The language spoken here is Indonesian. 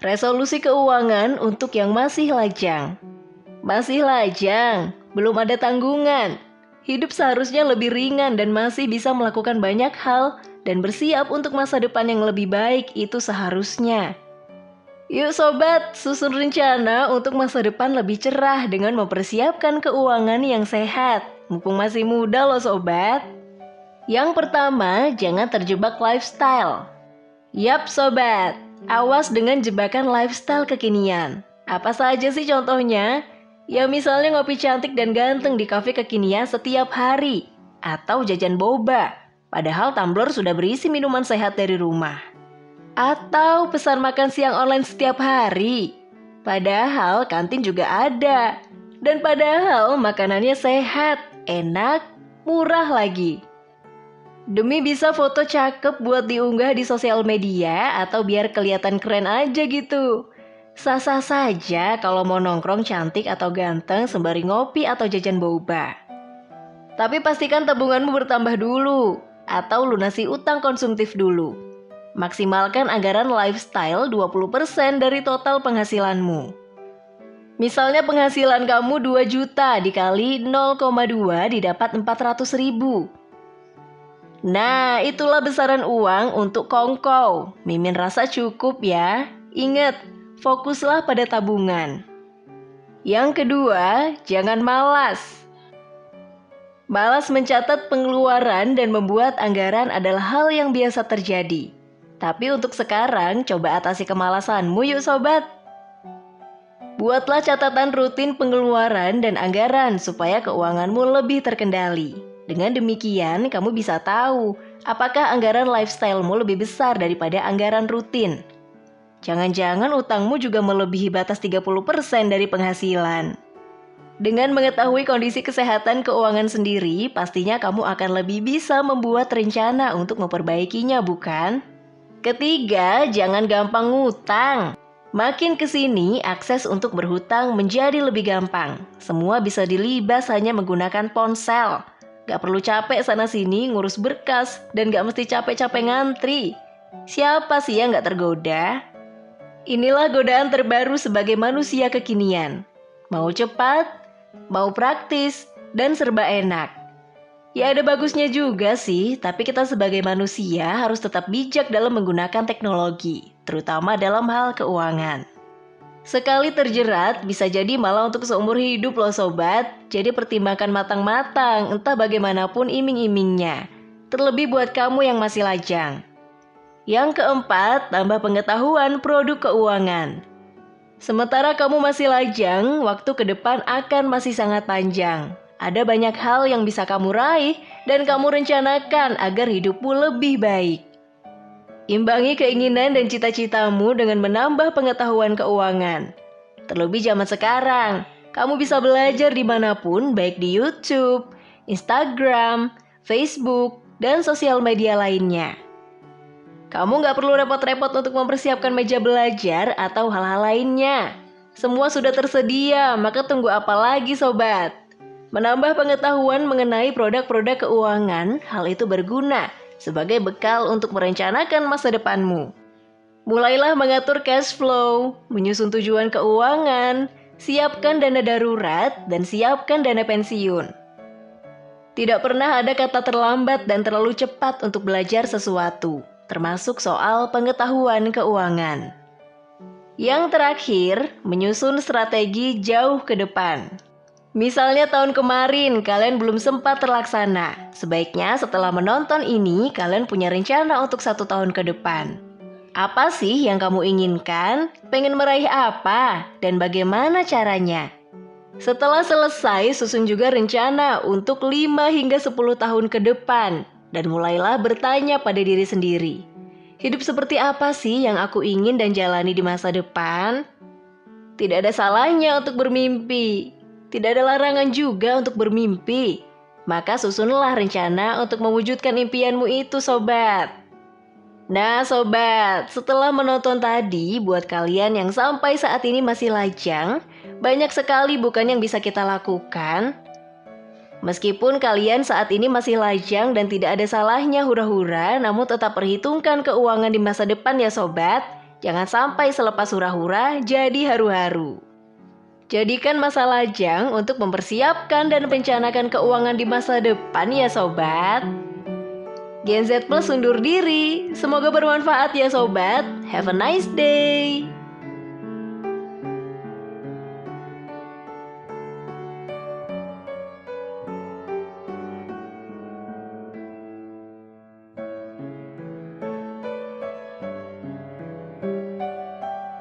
Resolusi keuangan untuk yang masih lajang. Masih lajang, belum ada tanggungan. Hidup seharusnya lebih ringan dan masih bisa melakukan banyak hal dan bersiap untuk masa depan yang lebih baik, itu seharusnya. Yuk sobat, susun rencana untuk masa depan lebih cerah dengan mempersiapkan keuangan yang sehat. Mumpung masih muda loh sobat. Yang pertama, jangan terjebak lifestyle. Yap sobat, awas dengan jebakan lifestyle kekinian. Apa saja sih contohnya? Ya misalnya ngopi cantik dan ganteng di kafe kekinian setiap hari. Atau jajan boba, padahal tumbler sudah berisi minuman sehat dari rumah. Atau pesan makan siang online setiap hari, padahal kantin juga ada. Dan padahal makanannya sehat, enak, murah lagi. Demi bisa foto cakep buat diunggah di sosial media atau biar kelihatan keren aja gitu. Sah-sah saja kalau mau nongkrong cantik atau ganteng sembari ngopi atau jajan boba. Tapi pastikan tabunganmu bertambah dulu atau lunasi utang konsumtif dulu. Maksimalkan anggaran lifestyle 20% dari total penghasilanmu. Misalnya penghasilan kamu 2 juta dikali 0,2 didapat 400 ribu. Nah, itulah besaran uang untuk kongkow. Mimin rasa cukup ya. Ingat, fokuslah pada tabungan. Yang kedua, jangan malas. Malas mencatat pengeluaran dan membuat anggaran adalah hal yang biasa terjadi. Tapi untuk sekarang, coba atasi kemalasanmu yuk sobat. Buatlah catatan rutin pengeluaran dan anggaran supaya keuanganmu lebih terkendali. Dengan demikian, kamu bisa tahu apakah anggaran lifestyle-mu lebih besar daripada anggaran rutin. Jangan-jangan utangmu juga melebihi batas 30% dari penghasilan. Dengan mengetahui kondisi kesehatan keuangan sendiri, pastinya kamu akan lebih bisa membuat rencana untuk memperbaikinya, bukan? Ketiga, jangan gampang ngutang. Makin kesini, akses untuk berhutang menjadi lebih gampang. Semua bisa dilibas hanya menggunakan ponsel. Gak perlu capek sana-sini ngurus berkas dan gak mesti capek-capek ngantri. Siapa sih yang gak tergoda? Inilah godaan terbaru sebagai manusia kekinian. Mau cepat, mau praktis, dan serba enak. Ya ada bagusnya juga sih, tapi kita sebagai manusia harus tetap bijak dalam menggunakan teknologi, terutama dalam hal keuangan. Sekali terjerat bisa jadi malah untuk seumur hidup loh sobat. Jadi pertimbangkan matang-matang entah bagaimanapun iming-imingnya. Terlebih buat kamu yang masih lajang. Yang keempat, tambah pengetahuan produk keuangan. Sementara kamu masih lajang, waktu ke depan akan masih sangat panjang. Ada banyak hal yang bisa kamu raih dan kamu rencanakan agar hidupmu lebih baik. Imbangi keinginan dan cita-citamu dengan menambah pengetahuan keuangan. Terlebih zaman sekarang, kamu bisa belajar dimanapun baik di YouTube, Instagram, Facebook, dan sosial media lainnya. Kamu gak perlu repot-repot untuk mempersiapkan meja belajar atau hal-hal lainnya. Semua sudah tersedia, maka tunggu apa lagi sobat? Menambah pengetahuan mengenai produk-produk keuangan, hal itu berguna sebagai bekal untuk merencanakan masa depanmu. Mulailah mengatur cash flow, menyusun tujuan keuangan, siapkan dana darurat, dan siapkan dana pensiun. Tidak pernah ada kata terlambat dan terlalu cepat untuk belajar sesuatu, termasuk soal pengetahuan keuangan. Yang terakhir, menyusun strategi jauh ke depan. Misalnya tahun kemarin kalian belum sempat terlaksana. Sebaiknya setelah menonton ini kalian punya rencana untuk 1 tahun ke depan. Apa sih yang kamu inginkan? Pengen meraih apa? Dan bagaimana caranya? Setelah selesai, susun juga rencana untuk 5 hingga 10 tahun ke depan. Dan mulailah bertanya pada diri sendiri. Hidup seperti apa sih yang aku ingin dan jalani di masa depan? Tidak ada salahnya untuk bermimpi. Tidak ada larangan juga untuk bermimpi. Maka susunlah rencana untuk mewujudkan impianmu itu sobat. Nah sobat, setelah menonton tadi, buat kalian yang sampai saat ini masih lajang, banyak sekali bukan yang bisa kita lakukan. Meskipun kalian saat ini masih lajang dan tidak ada salahnya hura-hura, namun tetap perhitungkan keuangan di masa depan ya sobat. Jangan sampai selepas hura-hura jadi haru-haru. Jadikan masa lajang untuk mempersiapkan dan merencanakan keuangan di masa depan ya sobat. Gen Z Plus undur diri. Semoga bermanfaat ya sobat. Have a nice day.